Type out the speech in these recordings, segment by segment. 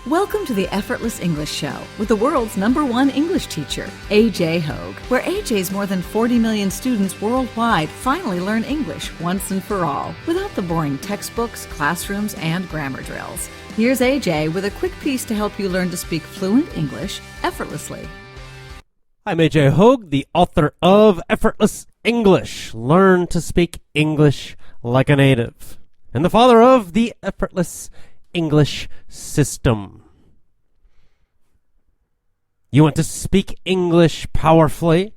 Welcome to the Effortless English Show with the world's #1 English teacher, AJ Hoge, where AJ's more than 40 million students worldwide finally learn English once and for all, without the boring textbooks, classrooms, and grammar drills. Here's AJ with a quick piece to help you learn to speak fluent English effortlessly. I'm AJ Hoge, the author of Effortless English, Learn to Speak English Like a Native, and the father of the Effortless English System. You want to speak English powerfully.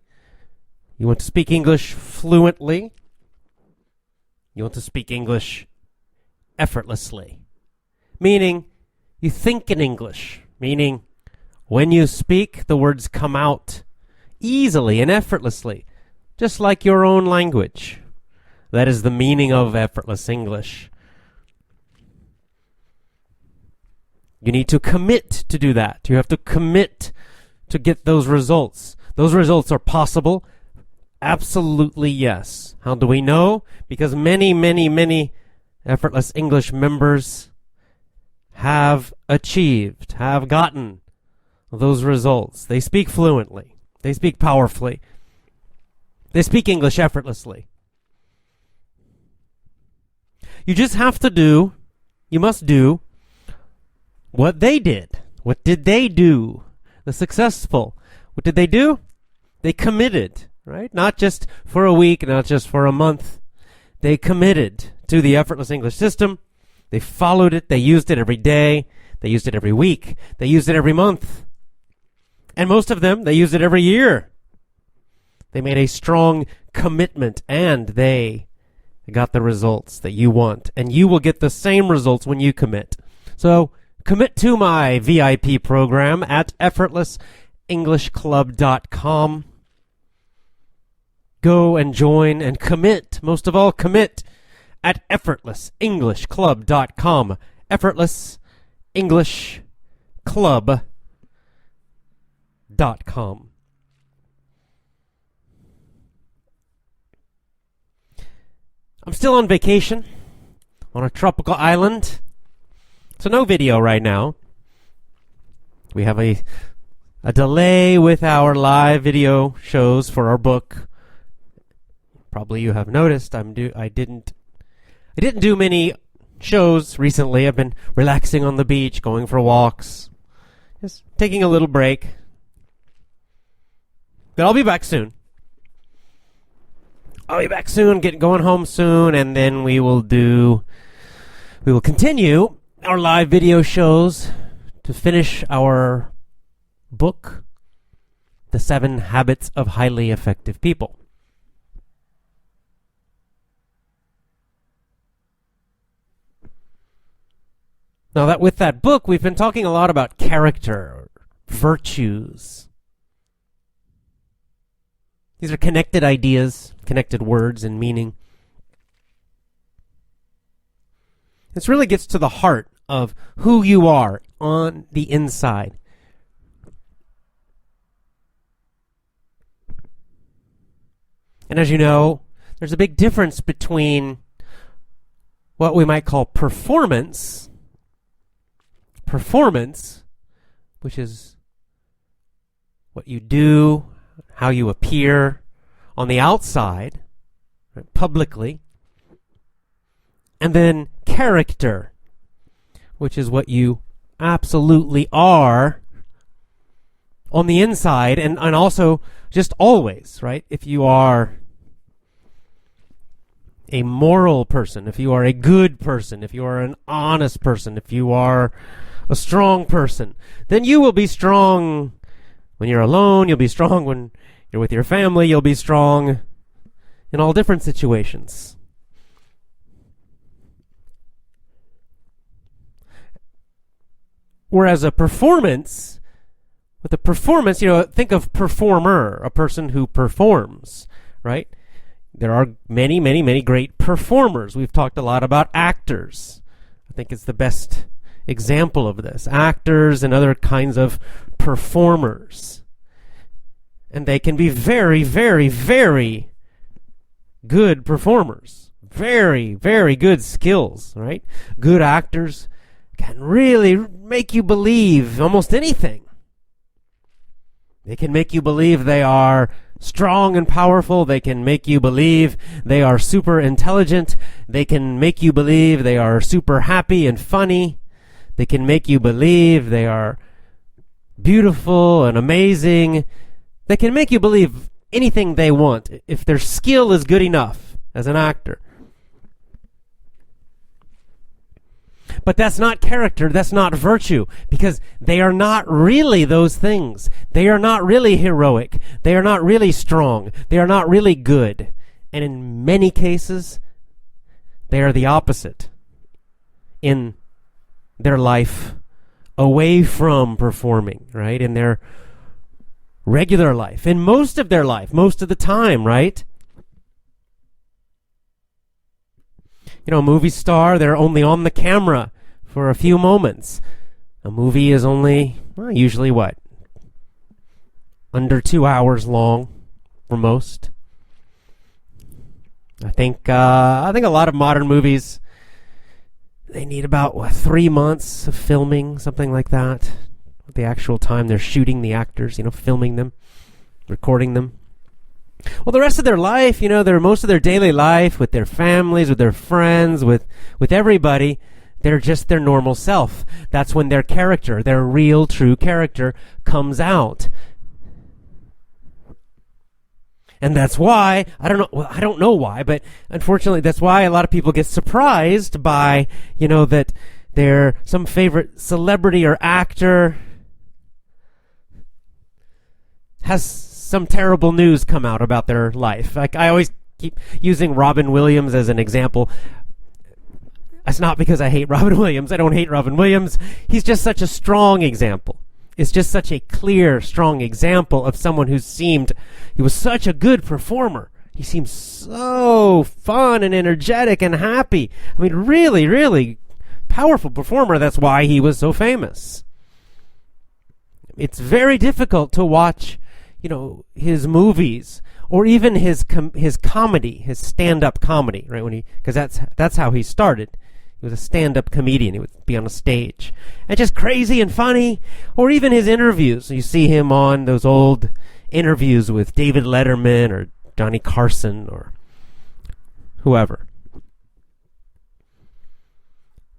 You want to speak English fluently. You want to speak English effortlessly. Meaning, you think in English. Meaning, when you speak, the words come out easily and effortlessly, just like your own language. That is the meaning of effortless English. You need to commit to do that. You have to commit to get those results. Those results are possible. Absolutely yes. How do we know? Because many Effortless English members have achieved, have gotten those results. They speak fluently. They speak powerfully. They speak English effortlessly. You just have to do, you must do what they did. What did they do? The successful. What did they do? They committed, right? Not just for a week, not just for a month. They committed to the Effortless English System. They followed it. They used it every day. They used it every week. They used it every month. And most of them, they used it every year. They made a strong commitment, and they got the results that you want. And you will get the same results when you commit. So, commit to my VIP program at effortlessenglishclub.com. Go and join and commit. Most of all, commit at effortlessenglishclub.com. effortlessenglishclub.com. I'm still on vacation on a tropical island. So no video right now. We have a delay with our live video shows for our book. Probably you have noticed I didn't do many shows recently. I've been relaxing on the beach, going for walks, just taking a little break. But I'll be back soon. Going home soon, and then we will continue our live video shows to finish our book, The 7 Habits of Highly Effective People. Now that with that book, we've been talking a lot about character, virtues. These are connected ideas, connected words and meaning. This really gets to the heart of who you are on the inside. And as you know, there's a big difference between what we might call performance, which is what you do, how you appear on the outside, right, publicly, and then character, which is what you absolutely are on the inside, and also just always, right? If you are a moral person, if you are a good person, if you are an honest person, if you are a strong person, then you will be strong when you're alone, you'll be strong when you're with your family, you'll be strong in all different situations. Whereas with a performance, think of performer, a person who performs, right? There are many great performers. We've talked a lot about actors. I think it's the best example of this. Actors and other kinds of performers. And they can be very good performers. Very good skills, right? Good actors can really make you believe almost anything. They can make you believe they are strong and powerful. They can make you believe they are super intelligent. They can make you believe they are super happy and funny. They can make you believe they are beautiful and amazing. They can make you believe anything they want if their skill is good enough as an actor. But that's not character, that's not virtue, because they are not really those things. They are not really heroic. They are not really strong. They are not really good. And in many cases, they are the opposite in their life away from performing, right? In their regular life, in most of their life, most of the time, right? You know, a movie star, they're only on the camera for a few moments. A movie is only, usually what? Under 2 hours long for most. I think a lot of modern movies, they need about 3 months of filming, something like that. The actual time they're shooting the actors, filming them, recording them. Well, the rest of their life, most of their daily life with their families, with their friends, with everybody, they're just their normal self. That's when their character, their real, true character comes out. And that's why, I don't know why, but unfortunately that's why a lot of people get surprised by, that their some favorite celebrity or actor has some terrible news come out about their life. Like, I always keep using Robin Williams as an example. That's not because I hate Robin Williams. I don't hate Robin Williams. He's just such a strong example. It's just such a clear, strong example of someone he was such a good performer. He seemed so fun and energetic and happy. I mean, really, really powerful performer. That's why he was so famous. It's very difficult to watch his movies, or even his comedy, his stand-up comedy, right? Because that's how he started. He was a stand-up comedian. He would be on a stage, and just crazy and funny. Or even his interviews. You see him on those old interviews with David Letterman or Johnny Carson or whoever.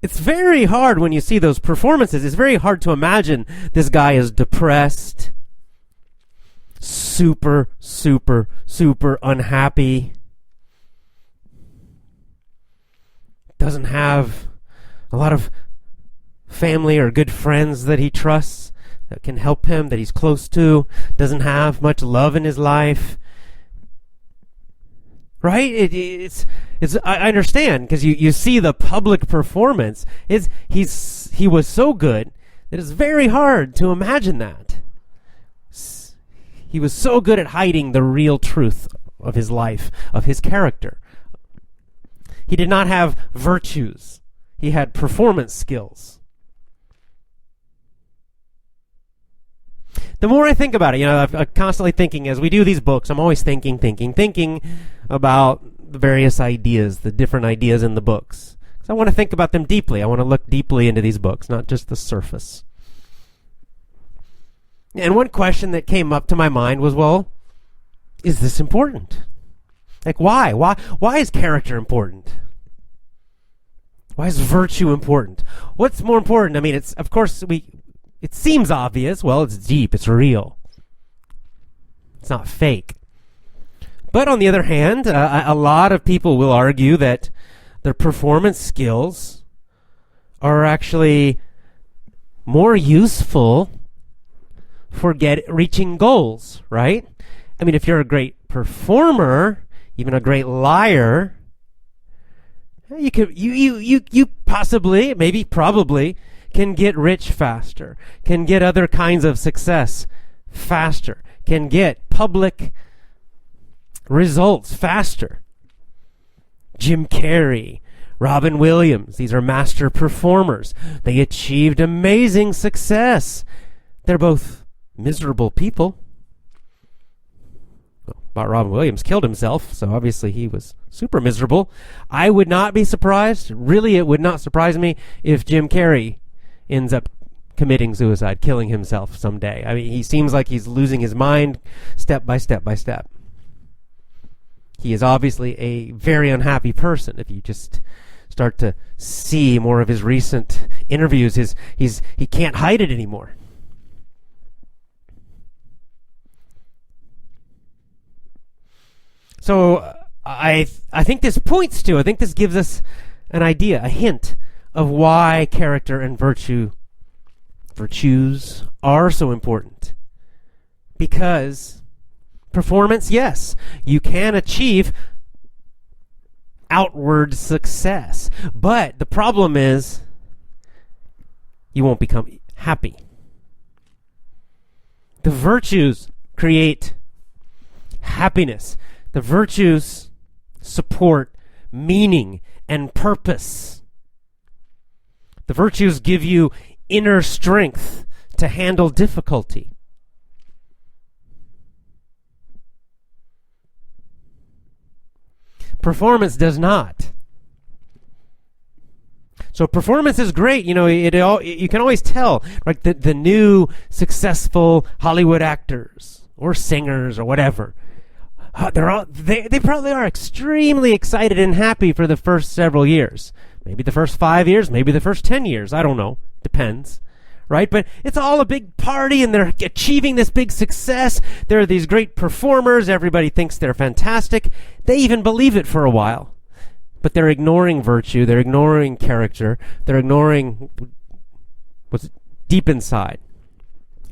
It's very hard when you see those performances. It's very hard to imagine this guy is depressed, super, super, super unhappy, doesn't have a lot of family or good friends that he trusts, that can help him, that he's close to, doesn't have much love in his life. Right? I understand, because you see the public performance. He was so good that it's very hard to imagine that. He was so good at hiding the real truth of his life, of his character. He did not have virtues. He had performance skills. The more I think about it, I'm constantly thinking, as we do these books, I'm always thinking about the various ideas, the different ideas in the books. Because I want to think about them deeply. I want to look deeply into these books, not just the surface. And one question that came up to my mind was, well, is this important? Like, why? Why is character important? Why is virtue important? What's more important? I mean, it seems obvious. Well, it's deep. It's real. It's not fake. But on the other hand, a lot of people will argue that their performance skills are actually more useful for reaching goals, right? I mean, if you're a great performer, even a great liar, you possibly, maybe probably, can get rich faster, can get other kinds of success faster, can get public results faster. Jim Carrey, Robin Williams, these are master performers. They achieved amazing success. They're both miserable people. Well, Robin Williams killed himself, so obviously he was super miserable. I would not be surprised, really it would not surprise me, if Jim Carrey ends up committing suicide, killing himself someday. I mean, he seems like he's losing his mind step by step by step. He is obviously a very unhappy person. If you just start to see more of his recent interviews, he can't hide it anymore. So I think this gives us an idea, a hint of why character and virtues are so important. Because performance, yes, you can achieve outward success, but the problem is you won't become happy. The virtues create happiness. The virtues support meaning and purpose. The virtues give you inner strength to handle difficulty. Performance does not. So performance is great. You know, you can always tell, like the new successful Hollywood actors or singers or whatever. They probably are extremely excited and happy for the first several years. Maybe the first 5 years, maybe the first 10 years. I don't know. Depends. Right? But it's all a big party and they're achieving this big success. There are these great performers. Everybody thinks they're fantastic. They even believe it for a while. But they're ignoring virtue. They're ignoring character. They're ignoring what's deep inside.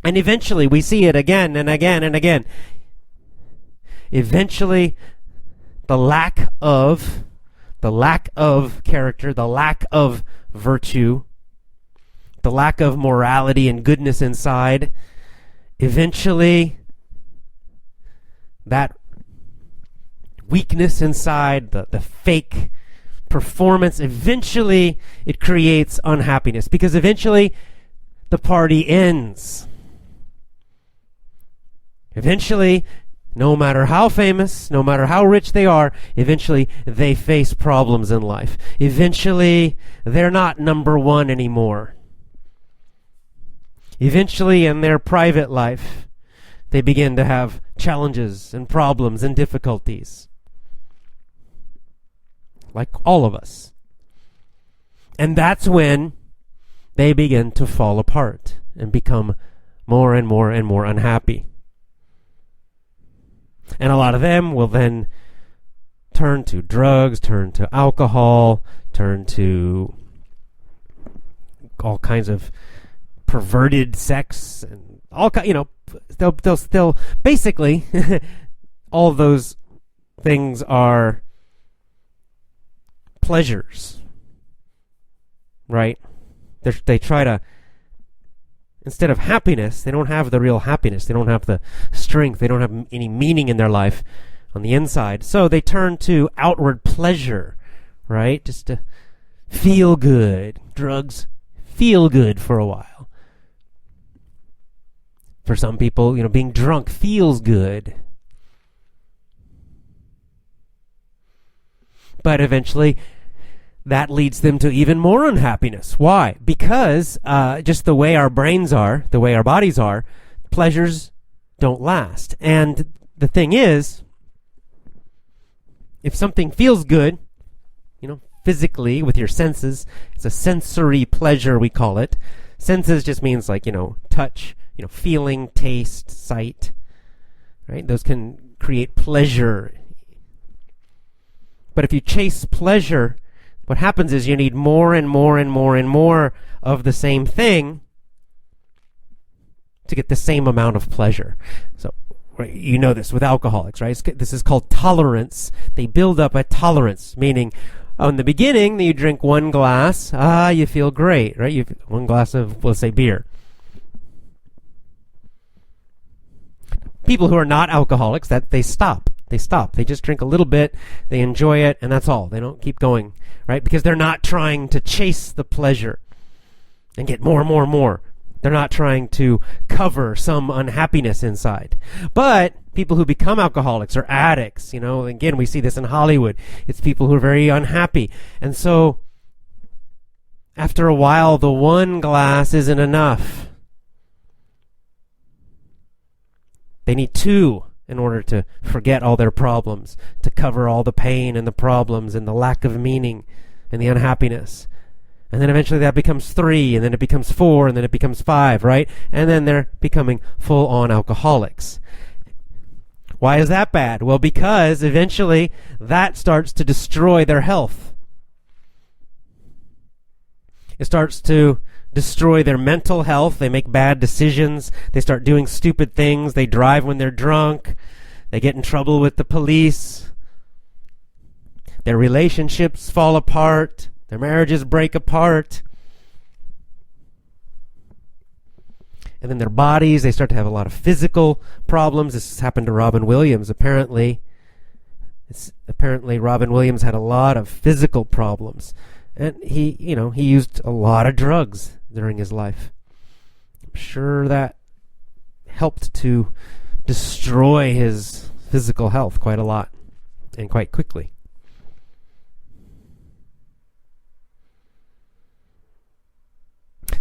And eventually we see it again and again and again. Eventually, the lack of character, the lack of virtue, the lack of morality and goodness inside, eventually, that weakness inside, the fake performance, eventually it creates unhappiness because eventually the party ends. Eventually, no matter how famous, no matter how rich they are, eventually they face problems in life. Eventually, they're not number one anymore. Eventually, in their private life, they begin to have challenges and problems and difficulties. Like all of us. And that's when they begin to fall apart and become more and more and more unhappy. And a lot of them will then turn to drugs, turn to alcohol, turn to all kinds of perverted sex, and they'll basically all of those things are pleasures, right? They try to, instead of happiness, they don't have the real happiness. They don't have the strength. They don't have any meaning in their life on the inside. So they turn to outward pleasure, right? Just to feel good. Drugs feel good for a while. For some people, being drunk feels good. But eventually, that leads them to even more unhappiness. Why? Because just the way our brains are, the way our bodies are, pleasures don't last. And the thing is, if something feels good, physically with your senses, it's a sensory pleasure, we call it. Senses just means like, touch, feeling, taste, sight, right? Those can create pleasure. But if you chase pleasure, what happens is you need more and more and more and more of the same thing to get the same amount of pleasure. So you know this with alcoholics, right? This is called tolerance. They build up a tolerance, meaning in the beginning, you drink one glass, you feel great, right? One glass of, let's say, beer. People who are not alcoholics, that they stop. They stop. They just drink a little bit. They enjoy it, and that's all. They don't keep going, right? Because they're not trying to chase the pleasure and get more and more and more. They're not trying to cover some unhappiness inside. But people who become alcoholics or addicts, again, we see this in Hollywood. It's people who are very unhappy. And so after a while, the one glass isn't enough. They need two in order to forget all their problems, to cover all the pain and the problems and the lack of meaning and the unhappiness. And then eventually that becomes 3, and then it becomes 4, and then it becomes 5, right? And then they're becoming full-on alcoholics. Why is that bad? Well, because eventually that starts to destroy their health. It starts to destroy their mental health. They make bad decisions. They start doing stupid things. They drive when they're drunk. They get in trouble with the police. Their relationships fall apart. Their marriages break apart. And then their bodies, they start to have a lot of physical problems. This has happened to Robin Williams, apparently. Apparently Robin Williams had a lot of physical problems. And he used a lot of drugs during his life. I'm sure that helped to destroy his physical health quite a lot and quite quickly.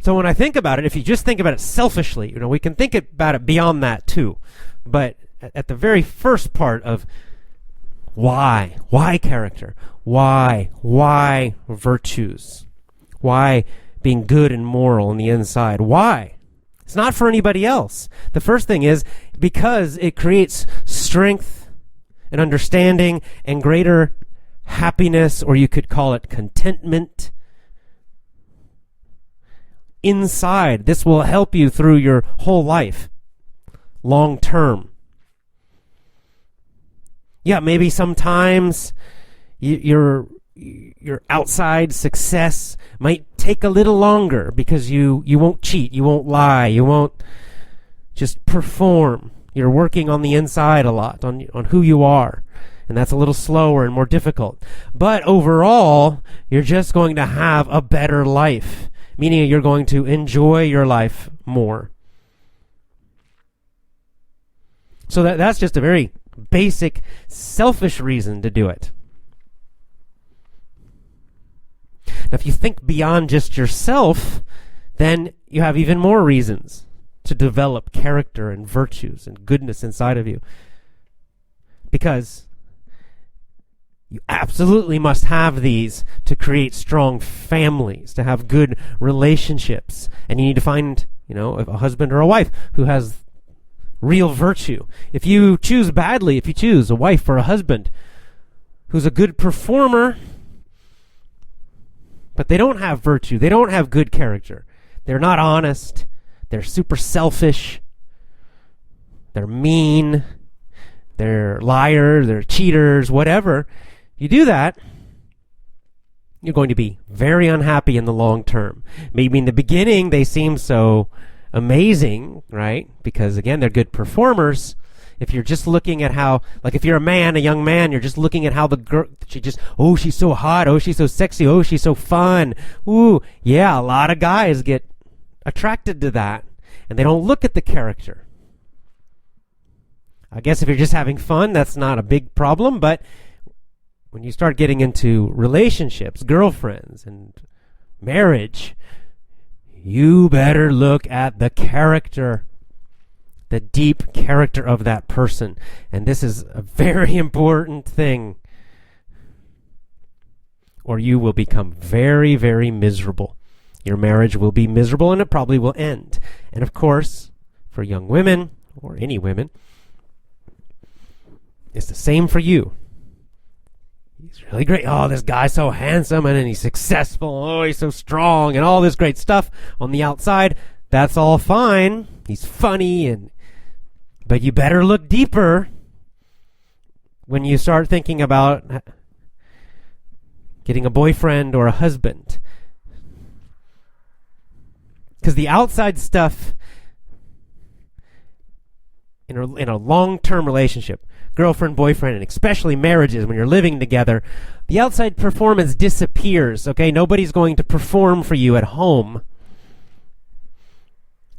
So when I think about it, if you just think about it selfishly, we can think about it beyond that too. But at the very first part of why character, why virtues, why being good and moral on the inside, why? It's not for anybody else. The first thing is because it creates strength and understanding and greater happiness, or you could call it contentment, inside. This will help you through your whole life, long term. Yeah, maybe sometimes your outside success might take a little longer because you won't cheat, you won't lie, you won't just perform. You're working on the inside a lot, on who you are. And that's a little slower and more difficult. But overall, you're just going to have a better life. Meaning you're going to enjoy your life more. So that's just a very basic, selfish reason to do it. Now, if you think beyond just yourself, then you have even more reasons to develop character and virtues and goodness inside of you. Because you absolutely must have these to create strong families, to have good relationships. And you need to find, a husband or a wife who has real virtue. If you choose badly, if you choose a wife or a husband who's a good performer, but they don't have virtue, they don't have good character, they're not honest, they're super selfish, they're mean, they're liars, they're cheaters, whatever, you do that, you're going to be very unhappy in the long term. Maybe in the beginning they seem so amazing, right? Because again, they're good performers. If you're just looking at how, like if you're a young man, you're just looking at how the girl, she's so hot, oh, she's so sexy, oh, she's so fun. Ooh, yeah, a lot of guys get attracted to that, and they don't look at the character. I guess if you're just having fun, that's not a big problem, but when you start getting into relationships, girlfriends, and marriage, you better look at the character, the deep character of that person. And this is a very important thing, or you will become very, very miserable. Your marriage will be miserable, and it probably will end. And of course, for young women, or any women, it's the same for you. He's really great. Oh, this guy's so handsome, and then he's successful. Oh, he's so strong, and all this great stuff on the outside. That's all fine. He's funny, but you better look deeper when you start thinking about getting a boyfriend or a husband. Because the outside stuff in a long-term relationship, girlfriend, boyfriend, and especially marriages when you're living together, the outside performance disappears, okay? Nobody's going to perform for you at home.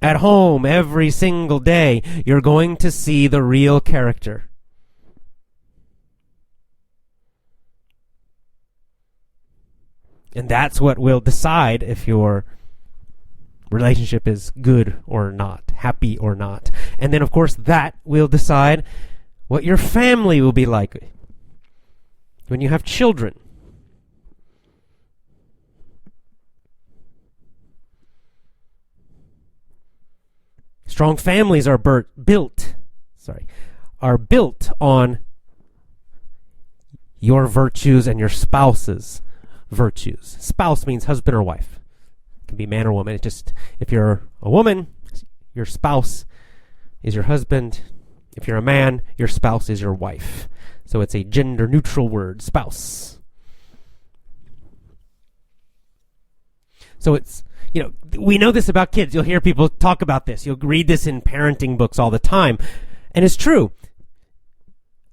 At home, every single day, you're going to see the real character. And that's what will decide if your relationship is good or not, happy or not. And then, of course, that will decide what your family will be like when you have children. Strong families are built on your virtues and your spouse's virtues. Spouse means husband or wife. It can be man or woman. It's just, if you're a woman, your spouse is your husband. If you're a man, your spouse is your wife. So it's a gender neutral word, spouse. So it's, we know this about kids. You'll hear people talk about this. You'll read this in parenting books all the time. And it's true.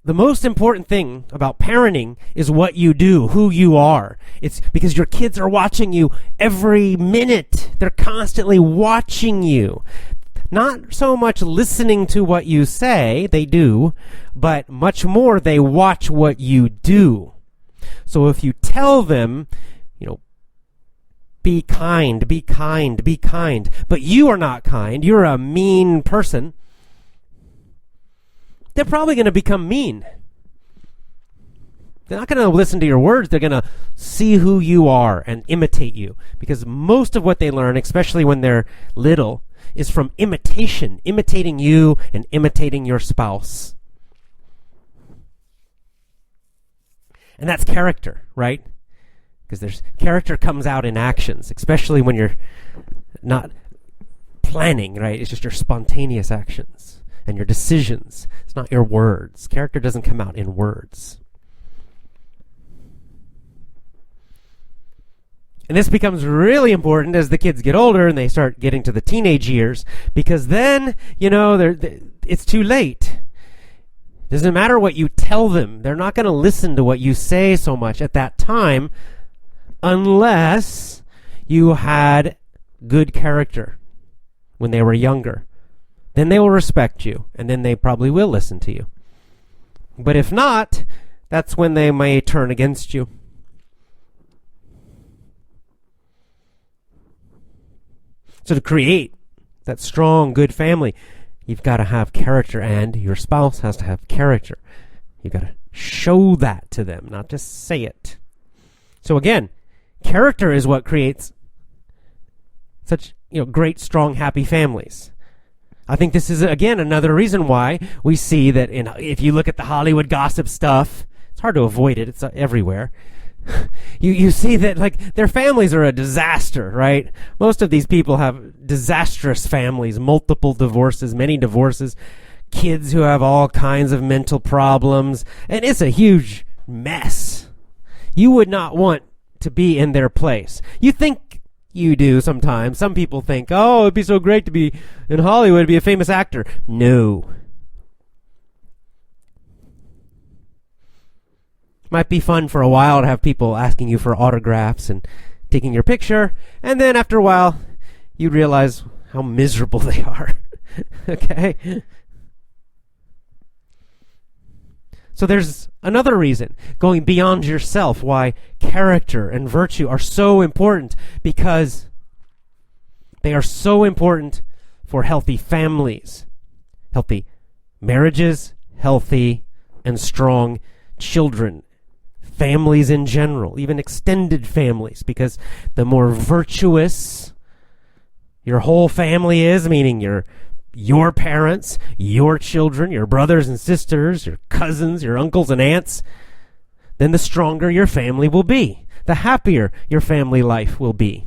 The most important thing about parenting is what you do, who you are. It's because your kids are watching you every minute. They're constantly watching you. Not so much listening to what you say, they do, but much more they watch what you do. So if you tell them, be kind, be kind, be kind, but you are not kind, you're a mean person, they're probably going to become mean. They're not going to listen to your words. They're going to see who you are and imitate you. Because most of what they learn, especially when they're little, is from imitation, imitating you and imitating your spouse. And that's character, right? Because character comes out in actions, especially when you're not planning, right? It's just your spontaneous actions and your decisions. It's not your words. Character doesn't come out in words. And this becomes really important as the kids get older and they start getting to the teenage years, because then, it's too late. It doesn't matter what you tell them. They're not going to listen to what you say so much at that time unless you had good character when they were younger. Then they will respect you, and then they probably will listen to you. But if not, that's when they may turn against you. So to create that strong, good family, you've got to have character, and your spouse has to have character. You've got to show that to them, not just say it. So again, character is what creates such, great, strong, happy families. I think this is, again, another reason why we see that if you look at the Hollywood gossip stuff, it's hard to avoid it. It's everywhere. You see that, their families are a disaster, right? Most of these people have disastrous families, multiple divorces, many divorces, kids who have all kinds of mental problems, and it's a huge mess. You would not want to be in their place. You think you do sometimes. Some people think, oh, it'd be so great to be in Hollywood, to be a famous actor. No. Might be fun for a while to have people asking you for autographs and taking your picture, and then after a while, you realize how miserable they are. Okay? So there's another reason, going beyond yourself, why character and virtue are so important, because they are so important for healthy families, healthy marriages, healthy and strong children, families in general, even extended families, because the more virtuous your whole family is, meaning your parents, your children, your brothers and sisters, your cousins, your uncles and aunts, then the stronger your family will be, the happier your family life will be.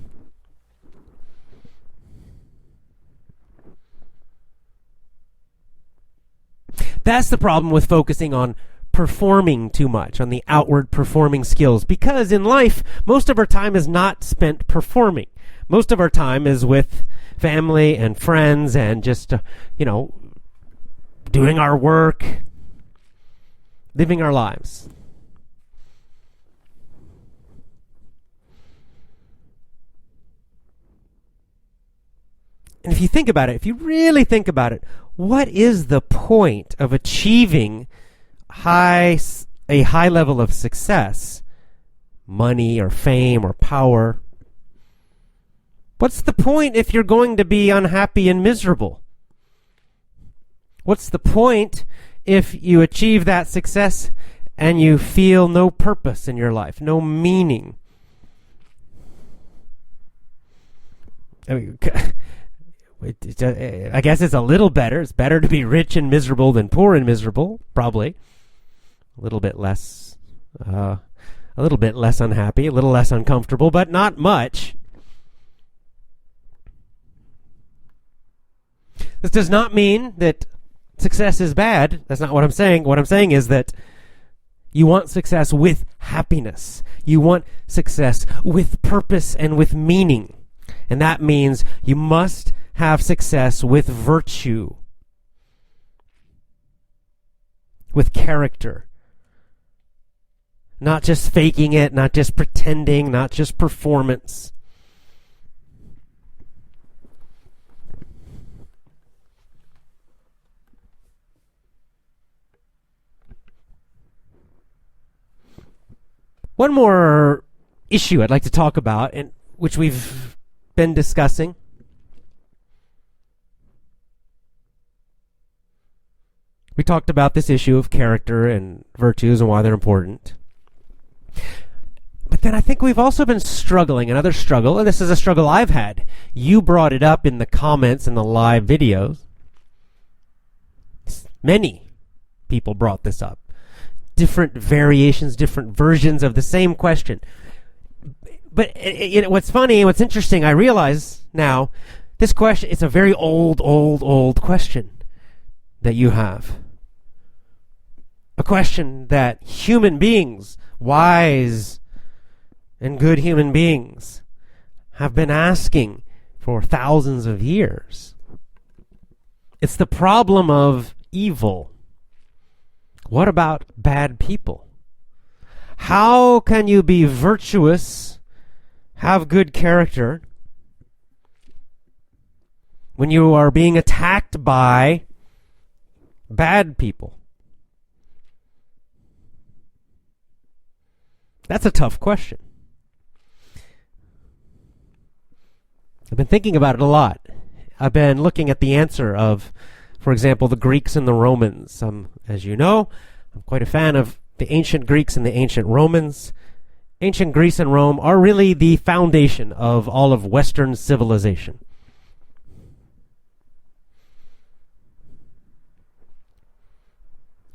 That's the problem with focusing on performing too much, on the outward performing skills, because in life, most of our time is not spent performing. Most of our time is with family and friends and just, doing our work, living our lives. And if you think about it, if you really think about it, what is the point of achieving a high level of success money or fame or power. What's the point if you're going to be unhappy and miserable? What's the point if you achieve that success and you feel no purpose in your life, no meaning? I guess it's a little better. It's better to be rich and miserable than poor and miserable, probably. A little bit less unhappy, a little less uncomfortable, but not much. This does not mean that success is bad. That's not what I'm saying. What I'm saying is that you want success with happiness. You want success with purpose and with meaning. And that means you must have success with virtue, with character. Not just faking it, not just pretending, not just performance. One more issue I'd like to talk about, and which we've been discussing. We talked about this issue of character and virtues and why they're important. But then I think we've also been struggling, another struggle, and this is a struggle I've had. You brought it up in the comments in the live videos. Many people brought this up. Different variations, different versions of the same question. But what's funny, what's interesting, I realize now, this question, it's a very old question that you have. A question that human beings, wise and good human beings, have been asking for thousands of years. It's the problem of evil. What about bad people? How can you be virtuous, have good character, when you are being attacked by bad people? That's a tough question. I've been thinking about it a lot. I've been looking at the answer of, for example, the Greeks and the Romans. As you know, I'm quite a fan of the ancient Greeks and the ancient Romans. Ancient Greece and Rome are really the foundation of all of Western civilization.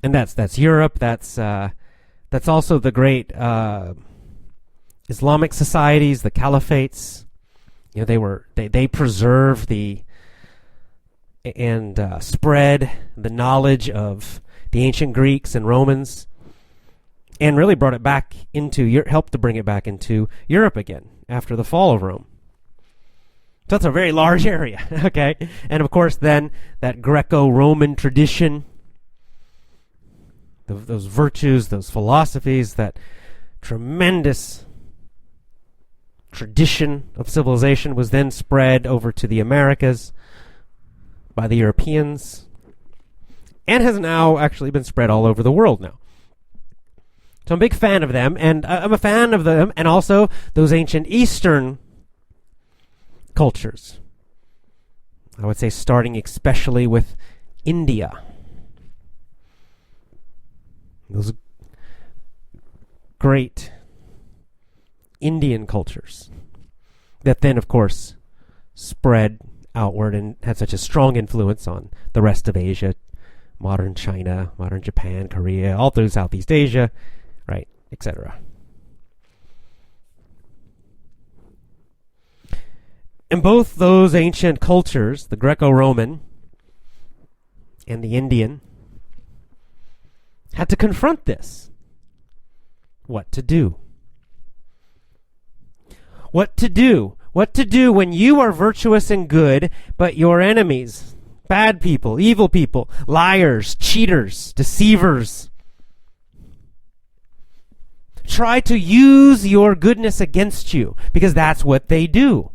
And that's Europe. That's also the great Islamic societies, the caliphates. You know, they preserved and spread the knowledge of the ancient Greeks and Romans, and really brought it back into helped to bring it back into Europe again after the fall of Rome. So that's a very large area, okay? And of course, then that Greco-Roman tradition, those virtues, those philosophies, that tremendous tradition of civilization was then spread over to the Americas by the Europeans, and has now actually been spread all over the world now. So I'm a big fan of them, and I'm a fan of them, and also those ancient Eastern cultures. I would say starting especially with India. Those great Indian cultures that then, of course, spread outward and had such a strong influence on the rest of Asia, modern China, modern Japan, Korea, all through Southeast Asia, right, etc. And both those ancient cultures, the Greco-Roman and the Indian, had to confront this. What to do? What to do? What to do when you are virtuous and good, but your enemies, bad people, evil people, liars, cheaters, deceivers, try to use your goodness against you, because that's what they do.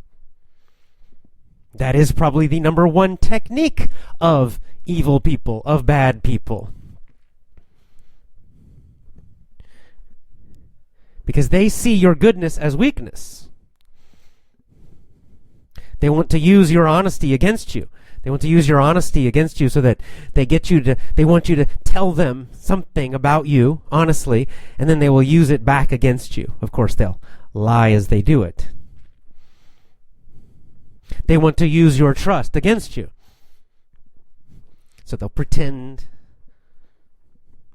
That is probably the number one technique of evil people, of bad people. because they see your goodness as weakness. They want to use your honesty against you. They want to use your honesty against you so that they want you to tell them something about you, honestly, and then they will use it back against you. Of course, they'll lie as they do it. They want to use your trust against you. So they'll pretend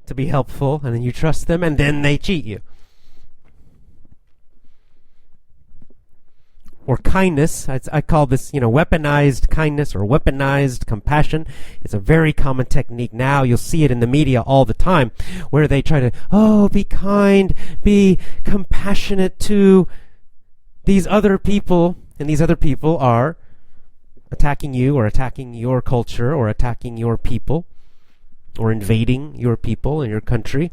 to be helpful, and then you trust them, and then they cheat you. Or kindness, I call this, weaponized kindness or weaponized compassion. It's a very common technique now. You'll see it in the media all the time, where they try to, be kind, be compassionate to these other people, and these other people are attacking you or attacking your culture or attacking your people or invading your people and your country.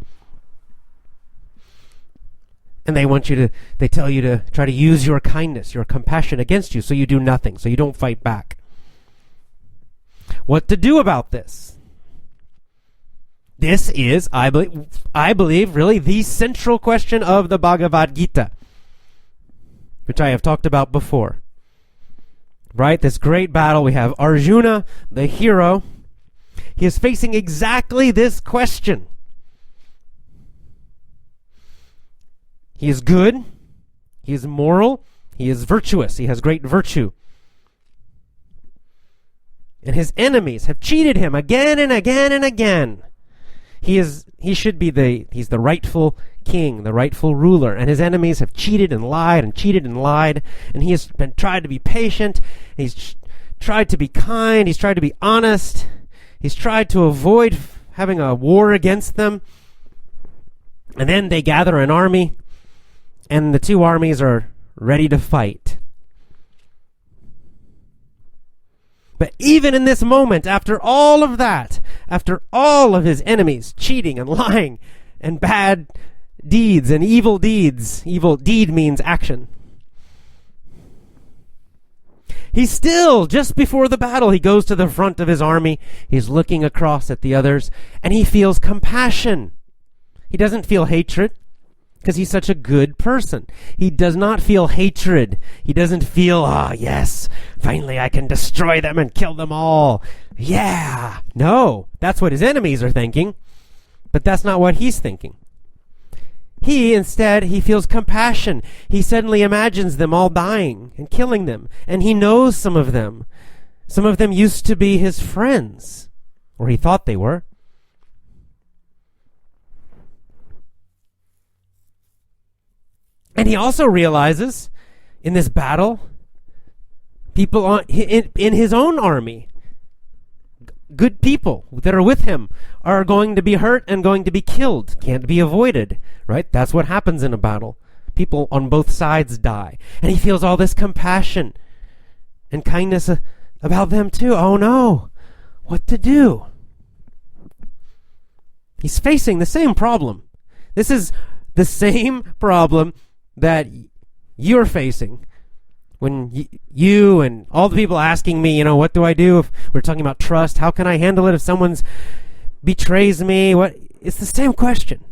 And they tell you to try to use your kindness, your compassion against you, so you do nothing, so you don't fight back. What to do about this? This is, I believe, really the central question of the Bhagavad Gita, which I have talked about before. Right? This great battle, we have Arjuna, the hero. He is facing exactly this question. He is good, he is moral, he is virtuous, he has great virtue. And his enemies have cheated him again and again and again. He's the rightful king, the rightful ruler, and his enemies have cheated and lied, and he has tried to be patient, he's tried to be kind, he's tried to be honest, he's tried to avoid having a war against them. And then they gather an army, and the two armies are ready to fight. But even in this moment, after all of that, after all of his enemies cheating and lying and bad deeds and evil deeds, evil deed means action, he's still, just before the battle, he goes to the front of his army, he's looking across at the others, and he feels compassion. He doesn't feel hatred, because he's such a good person. He does not feel hatred. He doesn't feel, yes, finally I can destroy them and kill them all. Yeah. No, that's what his enemies are thinking. But that's not what he's thinking. Instead, he feels compassion. He suddenly imagines them all dying and killing them. And he knows some of them. Some of them used to be his friends. Or he thought they were. And he also realizes in this battle, people in his own army, good people that are with him, are going to be hurt and going to be killed. Can't be avoided, right? That's what happens in a battle. People on both sides die. And he feels all this compassion and kindness about them too. Oh no, what to do? He's facing the same problem. This is the same problem that you're facing when you and all the people asking me, what do I do if we're talking about trust? How can I handle it if someone betrays me? It's the same question.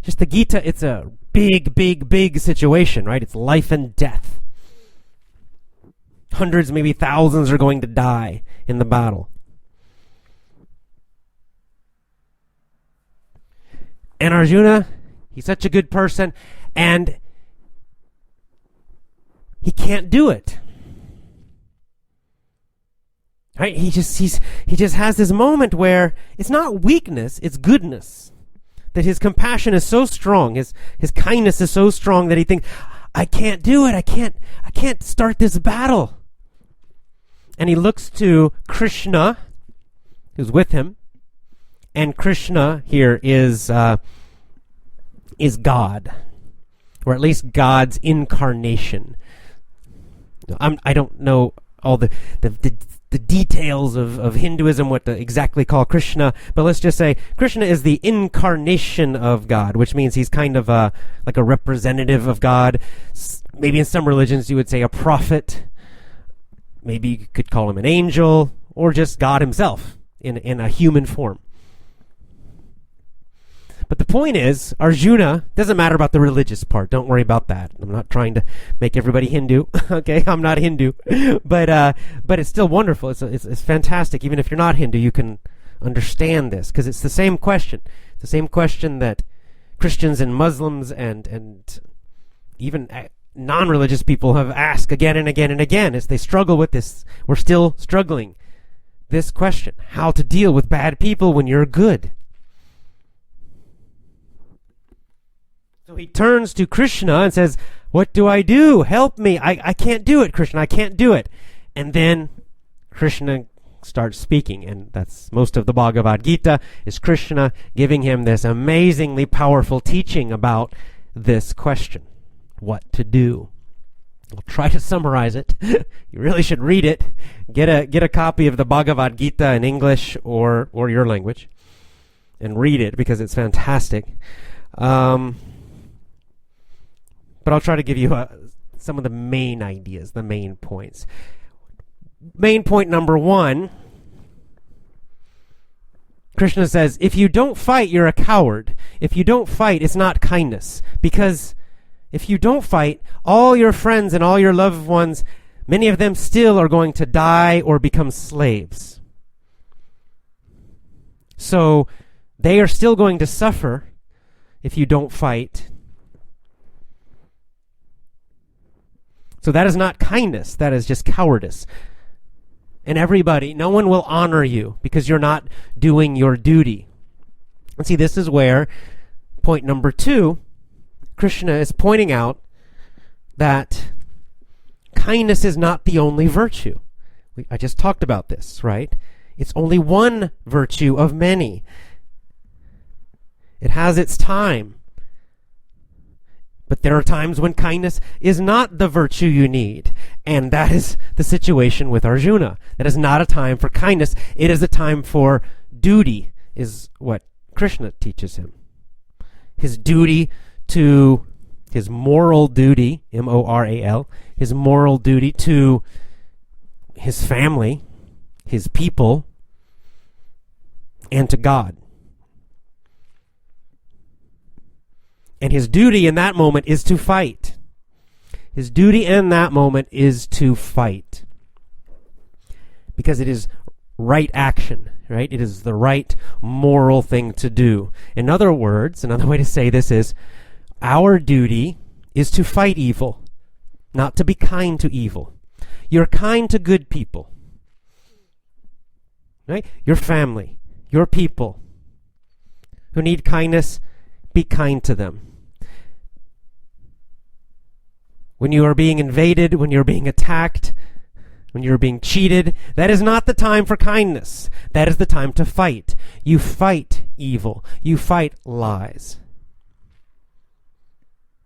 Just the Gita, it's a big, big, big situation, right? It's life and death. Hundreds, maybe thousands are going to die in the battle. And Arjuna, he's such a good person, and he can't do it. Right? He just has this moment where it's not weakness, it's goodness. That his compassion is so strong, his kindness is so strong that he thinks, I can't do it. I can't start this battle. And he looks to Krishna, who's with him, and Krishna here is God, or at least God's incarnation. I don't know all the details of Hinduism, what to exactly call Krishna, but let's just say Krishna is the incarnation of God, which means he's kind of like a representative of God. Maybe in some religions you would say a prophet. Maybe you could call him an angel, or just God himself in a human form. But the point is, Arjuna, doesn't matter about the religious part. Don't worry about that. I'm not trying to make everybody Hindu. Okay, I'm not Hindu. But it's still wonderful. It's fantastic. Even if you're not Hindu, you can understand this, because it's the same question. It's the same question that Christians and Muslims and even non-religious people have asked again and again and again as they struggle with this. We're still struggling. This question, how to deal with bad people when you're good. So he turns to Krishna and says, what do I do? Help me. I can't do it, Krishna. I can't do it. And then Krishna starts speaking, and that's most of the Bhagavad Gita, is Krishna giving him this amazingly powerful teaching about this question, what to do. I'll try to summarize it. You really should read it. Get a copy of the Bhagavad Gita in English or your language and read it, because it's fantastic. But I'll try to give you some of the main ideas, the main points. Main point number 1, Krishna says, if you don't fight, you're a coward. If you don't fight, it's not kindness. Because if you don't fight, all your friends and all your loved ones, many of them still are going to die or become slaves. So they are still going to suffer if you don't fight. So that is not kindness. That is just cowardice. And no one will honor you because you're not doing your duty. And see, this is where point number 2, Krishna is pointing out that kindness is not the only virtue. I just talked about this, right? It's only one virtue of many. It has its time. But there are times when kindness is not the virtue you need. And that is the situation with Arjuna. That is not a time for kindness. It is a time for duty, is what Krishna teaches him. His duty to, his moral duty, M-O-R-A-L, his moral duty to his family, his people, and to God. And his duty in that moment is to fight. His duty in that moment is to fight. Because it is right action, right? It is the right moral thing to do. In other words, another way to say this is, our duty is to fight evil, not to be kind to evil. You're kind to good people, right? Your family, your people who need kindness, be kind to them. When you are being invaded, when you're being attacked, when you're being cheated, that is not the time for kindness. That is the time to fight. You fight evil. You fight lies.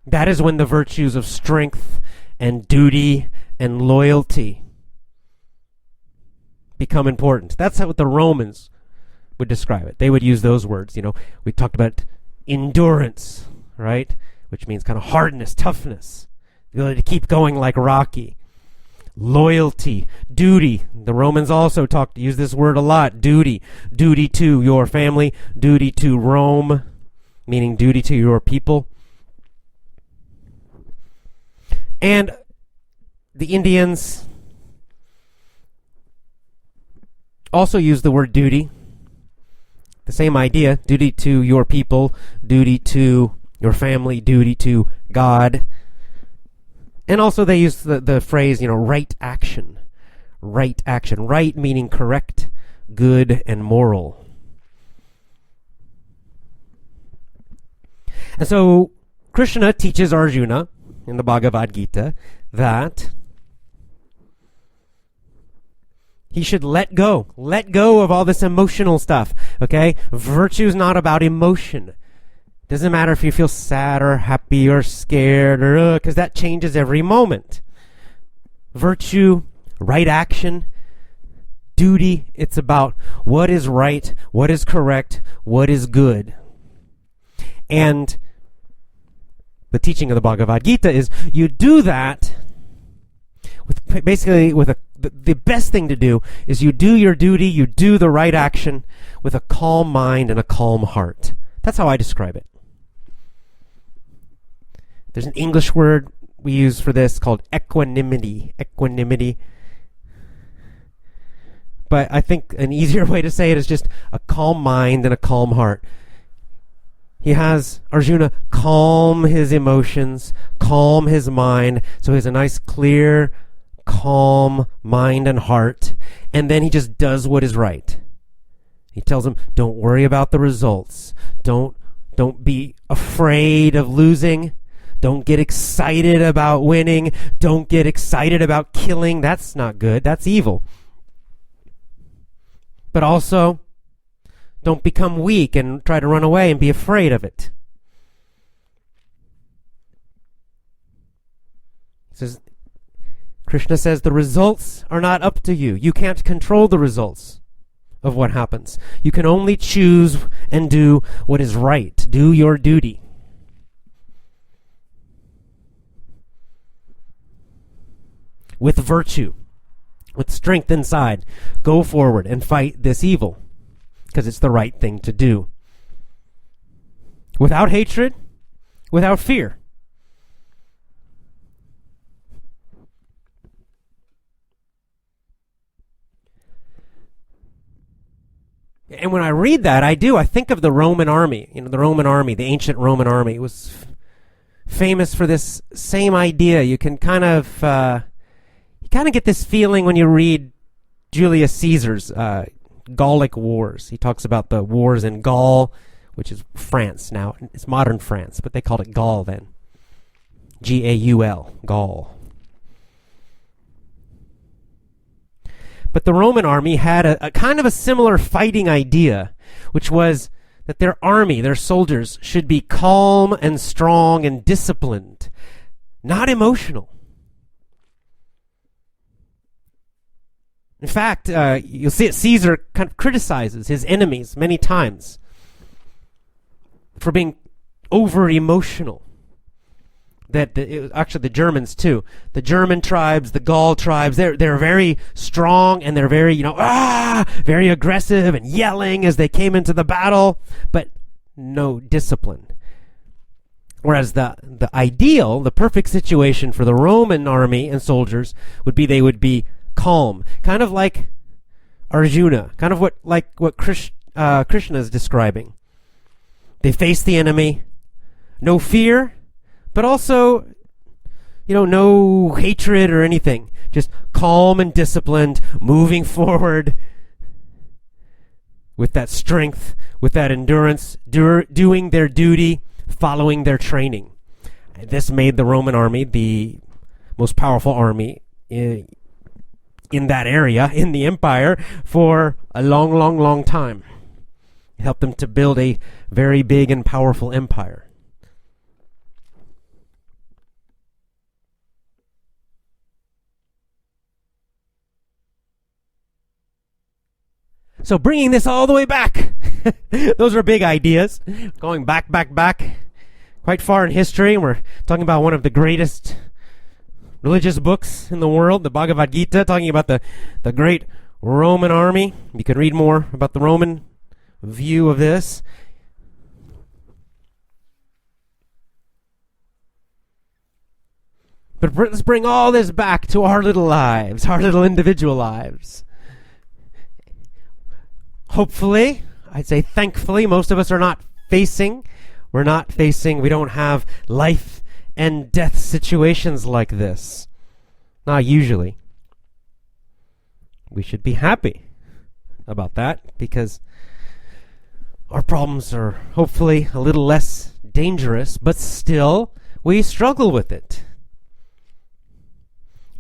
That is when the virtues of strength and duty and loyalty become important. That's how the Romans would describe it. They would use those words. We talked about endurance, right? Which means kind of hardness, toughness, the ability to keep going like Rocky. Loyalty, duty. The Romans also use this word a lot. Duty. Duty to your family. Duty to Rome, meaning duty to your people. And the Indians also use the word duty. The same idea. Duty to your people. Duty to your family. Duty to God. And also they use the phrase, right action. Right action. Right meaning correct, good, and moral. And so Krishna teaches Arjuna in the Bhagavad Gita that he should let go of all this emotional stuff, okay? Virtue is not about emotion. Doesn't matter if you feel sad or happy or scared or because that changes every moment. Virtue, right action, duty, it's about what is right, what is correct, what is good. And the teaching of the Bhagavad Gita is you do that with the best thing to do is you do your duty, you do the right action with a calm mind and a calm heart. That's how I describe it. There's an English word we use for this called equanimity. Equanimity. But I think an easier way to say it is just a calm mind and a calm heart. He has Arjuna calm his emotions, calm his mind, so he has a nice, clear, calm mind and heart, and then he just does what is right. He tells him, don't worry about the results. Don't be afraid of losing. Don't get excited about winning. Don't get excited about killing. That's not good. That's evil. But also, don't become weak and try to run away and be afraid of it. Krishna says the results are not up to you. You can't control the results of what happens. You can only choose and do what is right. Do your duty. With virtue, with strength inside, go forward and fight this evil, because it's the right thing to do. Without hatred, without fear. And when I read that, I think of the Roman army. The Roman army, the ancient Roman army. It was famous for this same idea. You can kind of get this feeling when you read Julius Caesar's Gallic Wars. He talks about the wars in Gaul, which is France now. It's modern France, but they called it Gaul then. Gaul, Gaul. But the Roman army had a kind of a similar fighting idea, which was that their army, their soldiers, should be calm and strong and disciplined, not emotional. In fact, you'll see it, Caesar kind of criticizes his enemies many times for being over-emotional. Actually the Germans too. The German tribes, the Gaul tribes, they're very strong and they're very, very aggressive and yelling as they came into the battle, but no discipline. Whereas the ideal, the perfect situation for the Roman army and soldiers would be they would be calm, kind of like Arjuna, kind of what Krishna is describing. They face the enemy, no fear, but also, no hatred or anything. Just calm and disciplined, moving forward with that strength, with that endurance, doing their duty, following their training. This made the Roman army the most powerful army in that area, in the empire, for a long, long, long time. It helped them to build a very big and powerful empire. So bringing this all the way back, those are big ideas, going back, quite far in history. We're talking about one of the greatest religious books in the world, the Bhagavad Gita, talking about the great Roman army. You can read more about the Roman view of this. But let's bring all this back to our little lives, our little individual lives. Hopefully, I'd say thankfully, most of us are not facing, we don't have life and death situations like this. Not usually. We should be happy about that because our problems are hopefully a little less dangerous, but still we struggle with it.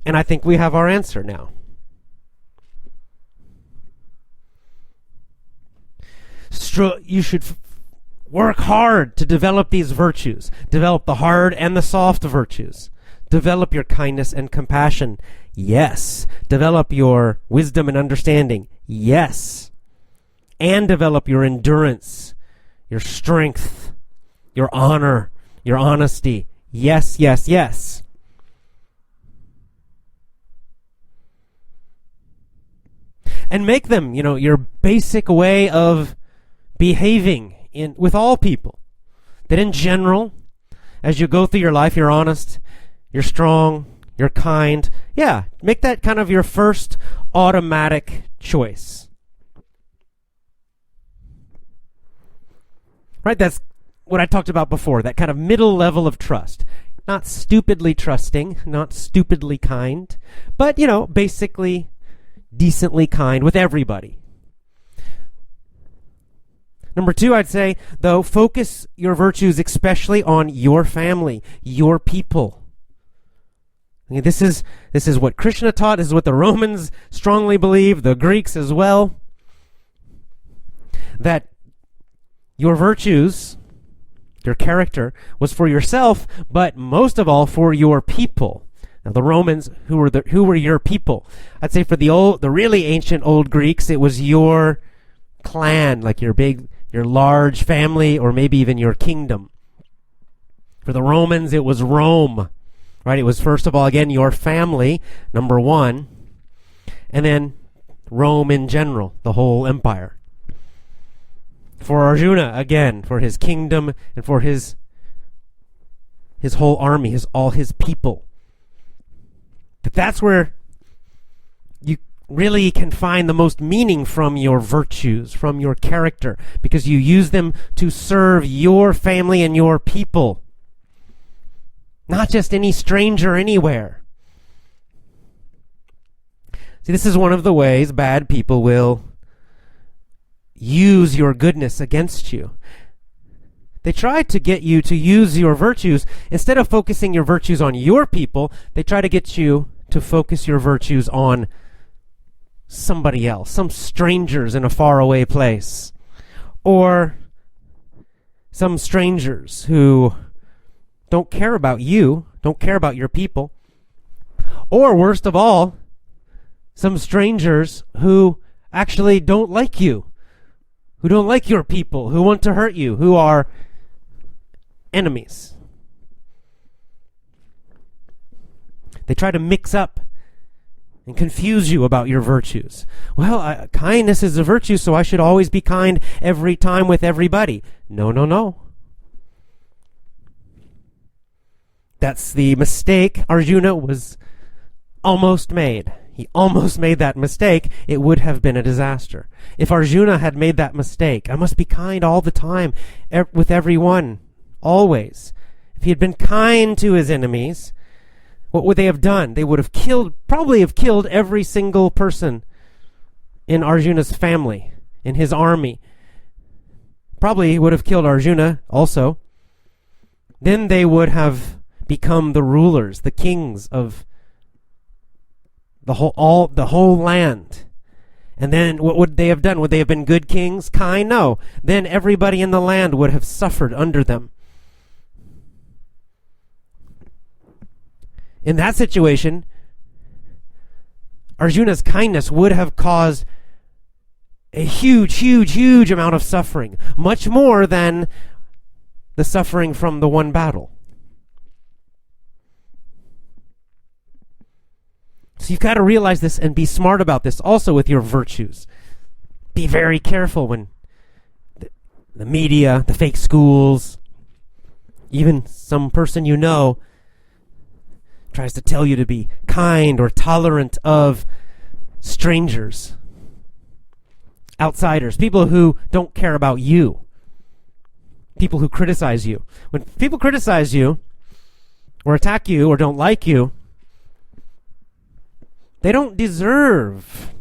And I think we have our answer now. You should work hard to develop these virtues. Develop the hard and the soft virtues. Develop your kindness and compassion. Yes. Develop your wisdom and understanding. Yes. And develop your endurance, your strength, your honor, your honesty. Yes, yes, yes. And make them, your basic way of behaving with all people. That in general, as you go through your life, you're honest, you're strong, you're kind. Yeah, make that kind of your first automatic choice. Right? That's what I talked about before, that kind of middle level of trust. Not stupidly trusting, not stupidly kind, but, basically decently kind with everybody. Number 2, I'd say, though, focus your virtues especially on your family, your people. Okay, this is what Krishna taught. This is what the Romans strongly believe, the Greeks as well. That your virtues, your character, was for yourself, but most of all for your people. Now, the Romans, who were your people? I'd say for the really ancient old Greeks, it was your clan, like your large family, or maybe even your kingdom. For the Romans, it was Rome, right? It was, first of all, again, your family, number 1, and then Rome in general, the whole empire. For Arjuna, again, for his kingdom and for his whole army, all his people. That's where you really can find the most meaning from your virtues, from your character, because you use them to serve your family and your people. Not just any stranger anywhere. See, this is one of the ways bad people will use your goodness against you. They try to get you to use your virtues. Instead of focusing your virtues on your people, they try to get you to focus your virtues on somebody else, some strangers in a faraway place, or some strangers who don't care about you, don't care about your people, or worst of all, some strangers who actually don't like you, who don't like your people, who want to hurt you, who are enemies. They try to mix up and confuse you about your virtues. Well, kindness is a virtue, so I should always be kind every time with everybody. No. That's the mistake Arjuna was almost made. He almost made that mistake. It would have been a disaster. If Arjuna had made that mistake, I must be kind all the time with everyone, always. If he had been kind to his enemies, what would they have done? They would have probably killed every single person in Arjuna's family, in his army. Probably would have killed Arjuna also. Then they would have become the rulers, the kings of the whole land. And then what would they have done? Would they have been good kings? Kind? No. Then everybody in the land would have suffered under them. In that situation, Arjuna's kindness would have caused a huge amount of suffering, much more than the suffering from the one battle. So you've got to realize this and be smart about this also with your virtues. Be very careful when the media, the fake schools, even some person you know tries to tell you to be kind or tolerant of strangers, outsiders, people who don't care about you, people who criticize you. When people criticize you or attack you or don't like you, they don't deserve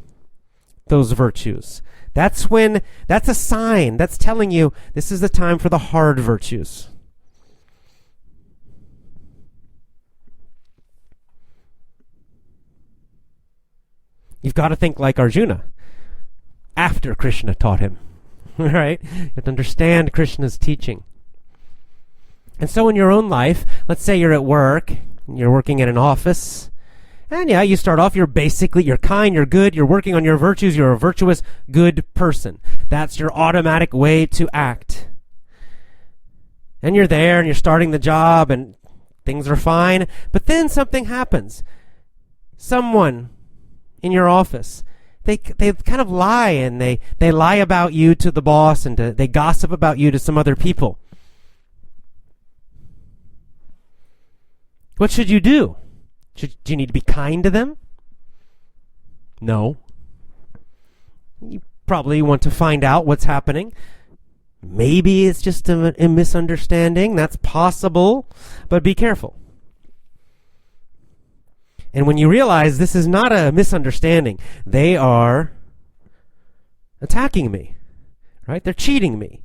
those virtues. That's a sign. That's telling you this is the time for the hard virtues. You've got to think like Arjuna after Krishna taught him. Right? You have to understand Krishna's teaching. And so in your own life, let's say you're at work, you're working in an office, and yeah, you start off, you're kind, you're good, you're working on your virtues, you're a virtuous, good person. That's your automatic way to act. And you're there, and you're starting the job, and things are fine, but then something happens. Someone in your office, they kind of lie, and they lie about you to the boss, and they gossip about you to some other people. What should you do? Do you need to be kind to them? No. You probably want to find out what's happening. Maybe it's just a misunderstanding. That's possible, but be careful. And when you realize this is not a misunderstanding, they are attacking me, right? They're cheating me.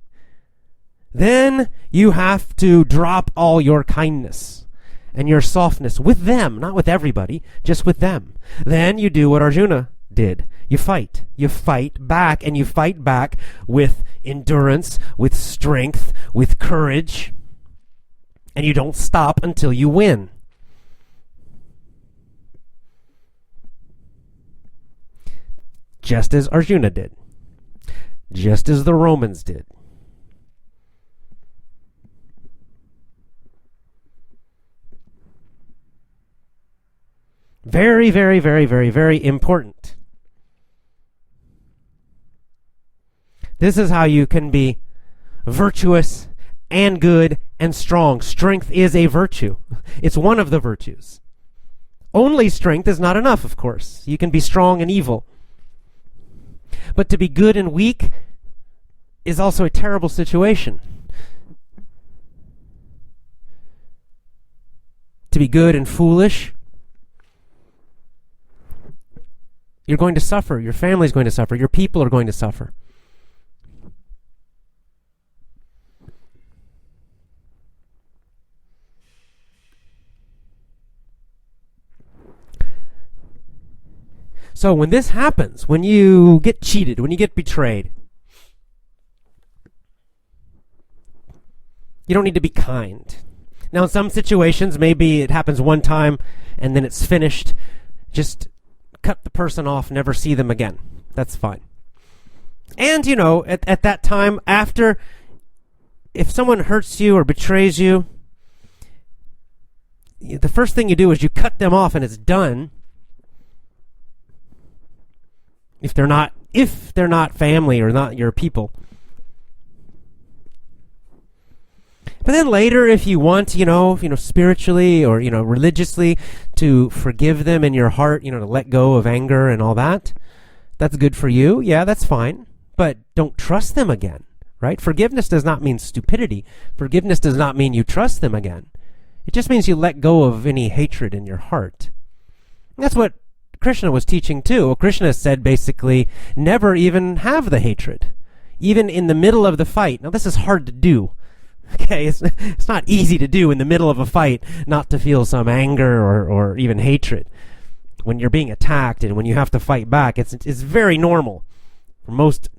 Then you have to drop all your kindness and your softness with them, not with everybody, just with them. Then you do what Arjuna did. You fight. You fight back, and you fight back with endurance, with strength, with courage, and you don't stop until you win. Just as Arjuna did. Just as the Romans did. Very, very, very, very, very important. This is how you can be virtuous and good and strong. Strength is a virtue. It's one of the virtues. Only strength is not enough, of course. You can be strong and evil. But to be good and weak is also a terrible situation. To be good and foolish, you're going to suffer. Your family's going to suffer. Your people are going to suffer. So when this happens, when you get cheated, when you get betrayed, you don't need to be kind. Now, in some situations, maybe it happens one time and then it's finished. Just cut the person off, never see them again. That's fine. And, at that time, after, if someone hurts you or betrays you, the first thing you do is you cut them off and it's done. If they're not family or not your people. But then later, if you want, spiritually or, religiously to forgive them in your heart, to let go of anger and all that, that's good for you. Yeah, that's fine. But don't trust them again, right? Forgiveness does not mean stupidity. Forgiveness does not mean you trust them again. It just means you let go of any hatred in your heart. And that's what Krishna was teaching too. Well, Krishna said basically, never even have the hatred, even in the middle of the fight. Now this is hard to do. Okay, it's not easy to do in the middle of a fight, not to feel some anger or even hatred. When you're being attacked and when you have to fight back, it's very normal for most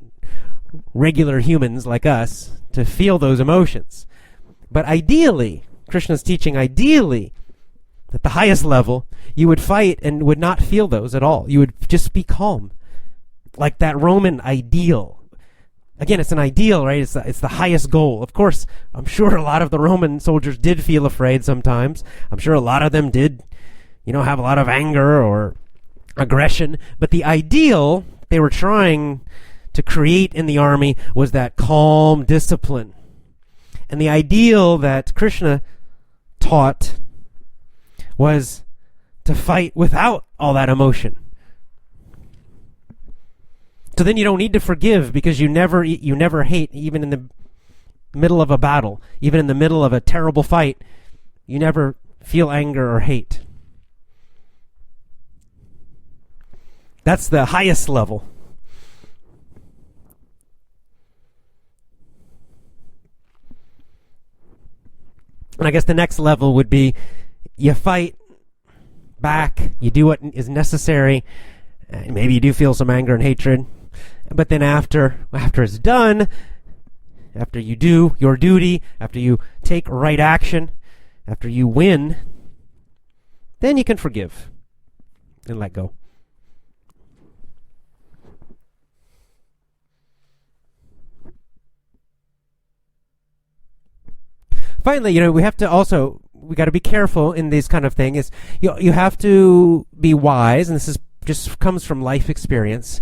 regular humans like us to feel those emotions. But ideally, Krishna's teaching, ideally, at the highest level, you would fight and would not feel those at all. You would just be calm. Like that Roman ideal. Again, it's an ideal, right? It's the highest goal. Of course, I'm sure a lot of the Roman soldiers did feel afraid sometimes. I'm sure a lot of them did, have a lot of anger or aggression. But the ideal they were trying to create in the army was that calm discipline. And the ideal that Krishna taught was to fight without all that emotion. So then you don't need to forgive because you never hate, even in the middle of a battle, even in the middle of a terrible fight, you never feel anger or hate. That's the highest level. And I guess the next level would be you fight back, you do what is necessary, maybe you do feel some anger and hatred, but then after it's done, after you do your duty, after you take right action, after you win, then you can forgive and let go. Finally, we have to we got to be careful in these kind of things. You have to be wise, and this is just comes from life experience,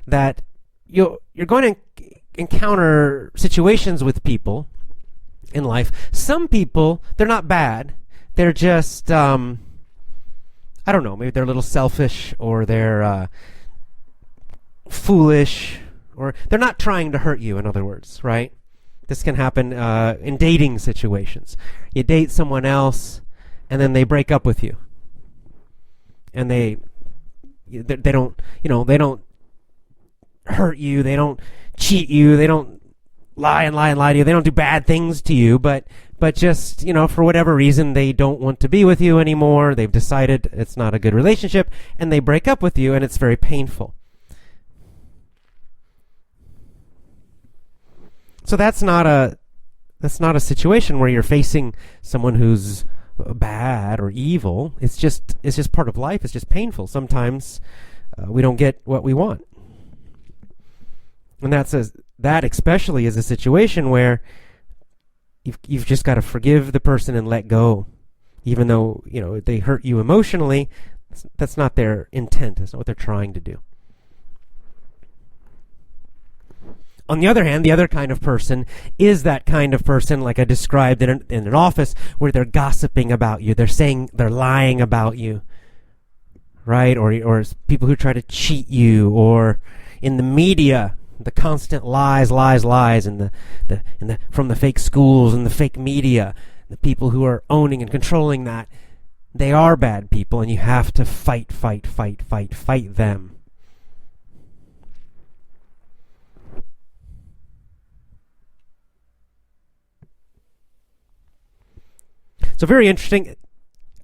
that you're going to encounter situations with people in life. Some people, they're not bad. They're just, I don't know, maybe they're a little selfish, or they're foolish, or they're not trying to hurt you, in other words, right? This can happen in dating situations. You date someone else, and then they break up with you. And they don't, they don't hurt you, they don't cheat you, they don't lie to you, they don't do bad things to you, but just, for whatever reason, they don't want to be with you anymore. They've decided it's not a good relationship, and they break up with you, and it's very painful. So that's not a situation where you're facing someone who's bad or evil. It's just part of life. It's just painful. Sometimes we don't get what we want. And that especially is a situation where you've just got to forgive the person and let go. Even though, they hurt you emotionally, that's not their intent. That's not what they're trying to do. On the other hand, the other kind of person is that kind of person, like I described in an office, where they're gossiping about you. They're lying about you, right? Or people who try to cheat you, or in the media, the constant lies, and the from the fake schools and the fake media, the people who are owning and controlling that, they are bad people, and you have to fight them. So very interesting.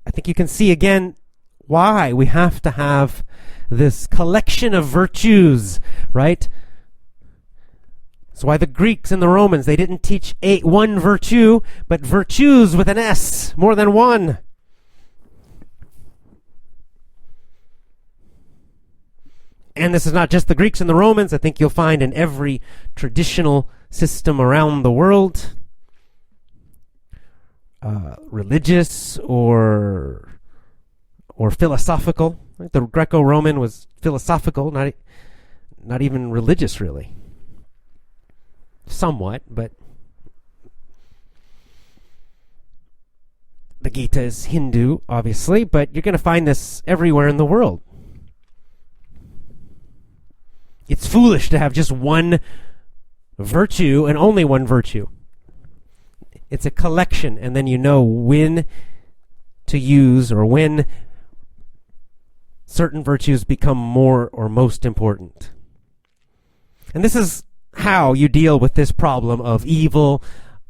I think you can see again why we have to have this collection of virtues, right? That's why the Greeks and the Romans, they didn't teach one virtue, but virtues with an S, more than one. And this is not just the Greeks and the Romans. I think you'll find in every traditional system around the world, religious or philosophical. Right? The Greco-Roman was philosophical, not even religious, really. Somewhat, but the Gita is Hindu, obviously, but you're going to find this everywhere in the world. It's foolish to have just one virtue and only one virtue. It's a collection, and then you know when to use, or when certain virtues become more or most important. And this is how you deal with this problem of evil,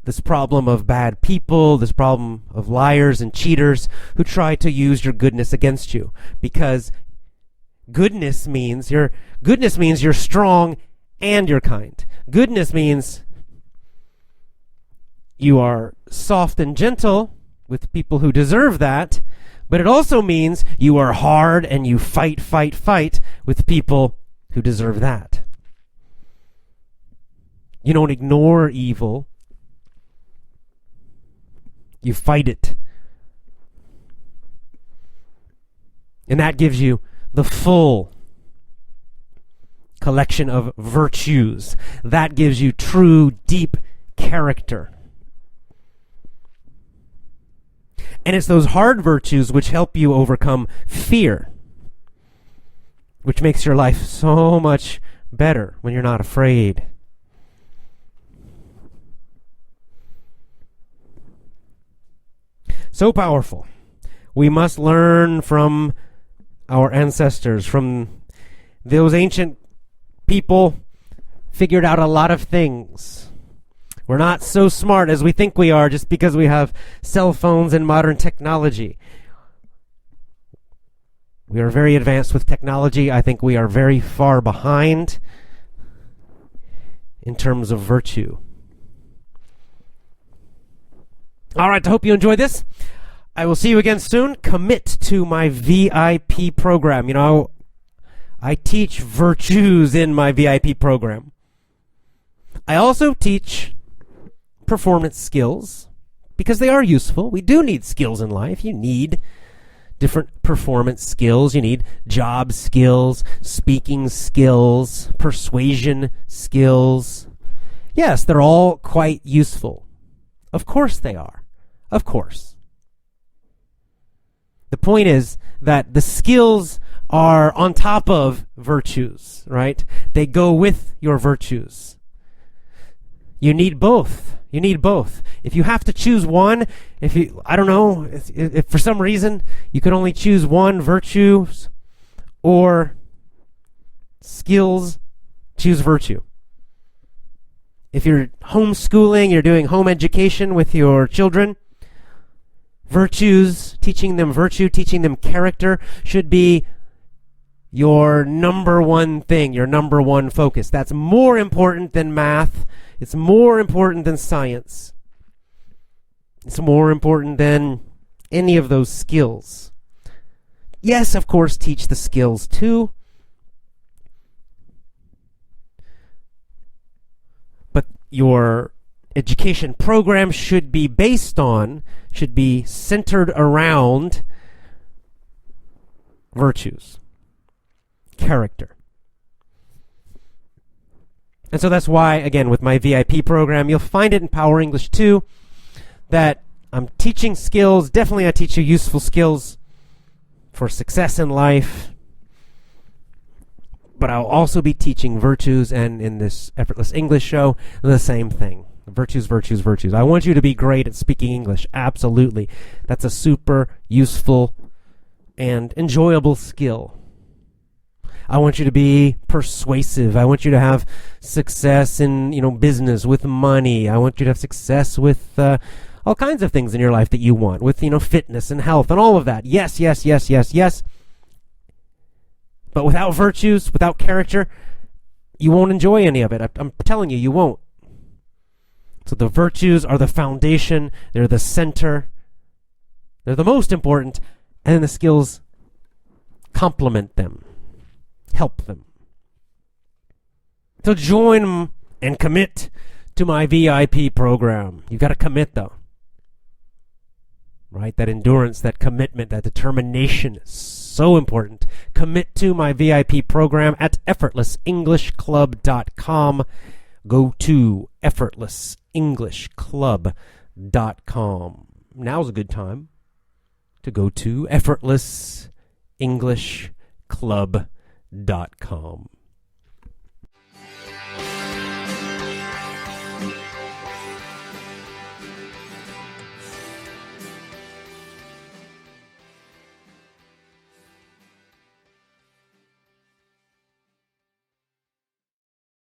this problem of bad people, this problem of liars and cheaters who try to use your goodness against you. Because goodness means you're strong and you're kind. Goodness means you are soft and gentle with people who deserve that, but it also means you are hard and you fight with people who deserve that. You don't ignore evil. You fight it. And that gives you the full collection of virtues. That gives you true, deep character. And it's those hard virtues which help you overcome fear, which makes your life so much better when you're not afraid. So powerful. We must learn from our ancestors, from those ancient people, figured out a lot of things. We're not so smart as we think we are just because we have cell phones and modern technology. We are very advanced with technology. I think we are very far behind in terms of virtue. All right, I hope you enjoyed this. I will see you again soon. Commit to my VIP program. I teach virtues in my VIP program. I also teach performance skills because they are useful. We do need skills in life. You need different performance skills. You need job skills, speaking skills, persuasion skills. Yes, they're all quite useful. Of course they are. Of course. The point is that the skills are on top of virtues, right? They go with your virtues. You need both. You need both. If you have to choose one, I don't know, if for some reason you could only choose one, virtues or skills, choose virtue. If you're homeschooling, you're doing home education with your children, virtues, teaching them virtue, teaching them character should be your number one thing, your number one focus. That's more important than math. It's more important than science. It's more important than any of those skills. Yes, of course, teach the skills too. But your education program should be centered around virtues, character. And so that's why, again, with my VIP program, you'll find it in Power English 2, that I'm teaching skills. Definitely I teach you useful skills for success in life. But I'll also be teaching virtues, and in this Effortless English show, the same thing. Virtues, virtues, virtues. I want you to be great at speaking English. Absolutely. That's a super useful and enjoyable skill. I want you to be persuasive. I want you to have success in, business, with money. I want you to have success with all kinds of things in your life that you want, with, fitness and health and all of that. Yes, yes, yes, yes, yes. But without virtues, without character, you won't enjoy any of it. I'm telling you, you won't. So the virtues are the foundation. They're the center. They're the most important. And then the skills complement them. Help them. So join and commit to my VIP program. You've got to commit, though. Right? That endurance, that commitment, that determination is so important. Commit to my VIP program at effortlessenglishclub.com. Go to effortlessenglishclub.com. Now's a good time to go to effortlessenglishclub.com.